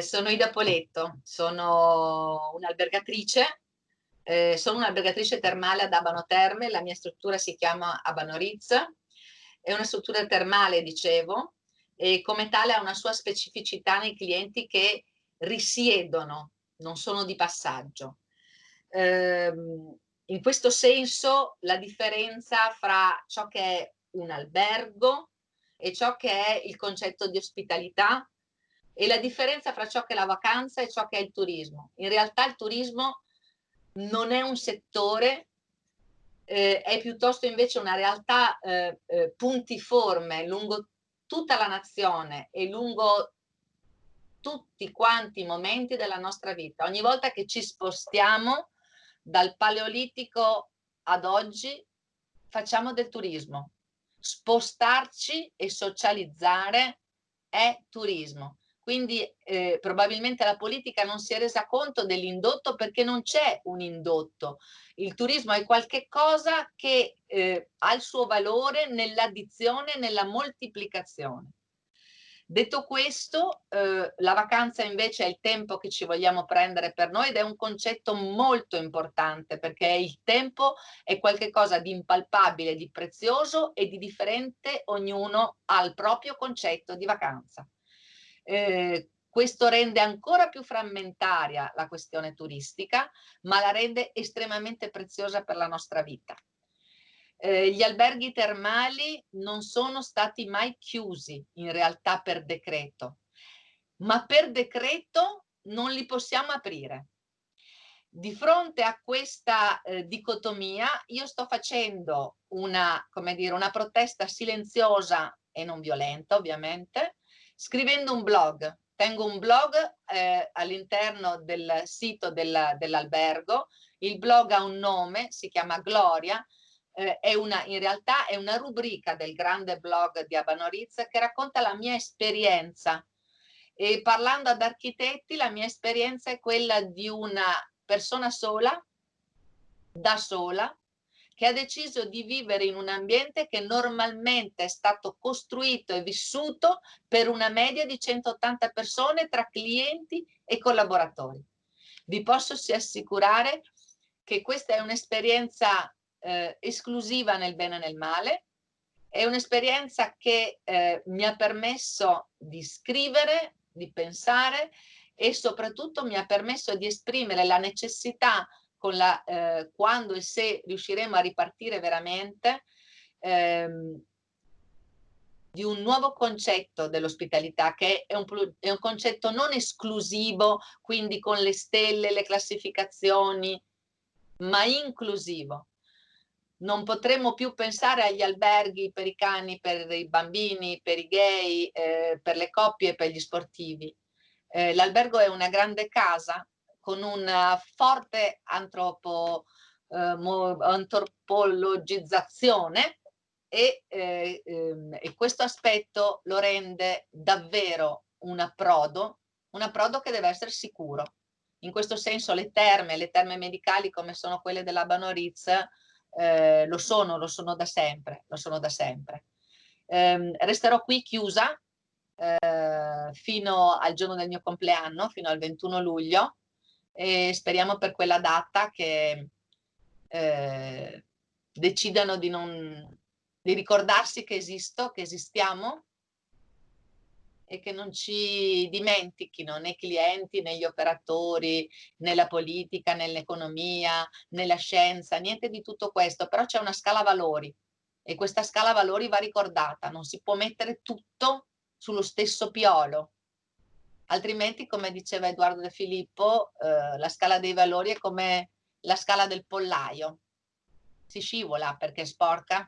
Sono Ida Poletto, sono un'albergatrice termale ad Abano Terme, la mia struttura si chiama Abano Ritz, è una struttura termale, dicevo, e come tale ha una sua specificità nei clienti che risiedono, non sono di passaggio. In questo senso la differenza fra ciò che è un albergo e ciò che è il concetto di ospitalità e la differenza fra ciò che è la vacanza e ciò che è il turismo. In realtà il turismo non è un settore, è piuttosto invece una realtà puntiforme lungo tutta la nazione e lungo tutti quanti i momenti della nostra vita. Ogni volta che ci spostiamo dal Paleolitico ad oggi facciamo del turismo. Spostarci e socializzare è turismo. Quindi probabilmente la politica non si è resa conto dell'indotto perché non c'è un indotto. Il turismo è qualche cosa che ha il suo valore nell'addizione, nella moltiplicazione. Detto questo, la vacanza invece è il tempo che ci vogliamo prendere per noi ed è un concetto molto importante perché il tempo è qualcosa di impalpabile, di prezioso e di differente, ognuno ha il proprio concetto di vacanza. Questo rende ancora più frammentaria la questione turistica, ma la rende estremamente preziosa per la nostra vita. Gli alberghi termali non sono stati mai chiusi in realtà per decreto, ma per decreto non li possiamo aprire. Di fronte a questa dicotomia io sto facendo come dire, una protesta silenziosa e non violenta ovviamente, scrivendo un blog. Tengo un blog all'interno del sito dell'albergo, il blog ha un nome, si chiama Gloria, in realtà è una rubrica del grande blog di Abano Ritz che racconta la mia esperienza. E parlando ad architetti, la mia esperienza è quella di una persona sola, da sola, che ha deciso di vivere in un ambiente che normalmente è stato costruito e vissuto per una media di 180 persone tra clienti e collaboratori. Vi posso assicurare che questa è un'esperienza esclusiva nel bene e nel male, è un'esperienza che mi ha permesso di scrivere, di pensare e soprattutto mi ha permesso di esprimere la necessità quando e se riusciremo a ripartire veramente di un nuovo concetto dell'ospitalità che è un concetto non esclusivo, quindi con le stelle, le classificazioni, ma inclusivo. Non potremo più pensare agli alberghi per i cani, per i bambini, per i gay, per le coppie e per gli sportivi. L'albergo è una grande casa con una forte antropologizzazione e questo aspetto lo rende davvero un approdo che deve essere sicuro. In questo senso le terme medicali come sono quelle dell'Abano Ritz lo sono da sempre, resterò qui chiusa fino al giorno del mio compleanno, fino al 21 luglio e speriamo per quella data che decidano di ricordarsi che esisto, che esistiamo e che non ci dimentichino né i clienti, né gli operatori, né la politica, né l'economia, né la scienza, niente di tutto questo, però c'è una scala valori e questa scala valori va ricordata, non si può mettere tutto sullo stesso piolo, altrimenti, come diceva Edoardo De Filippo, la scala dei valori è come la scala del pollaio, si scivola perché è sporca,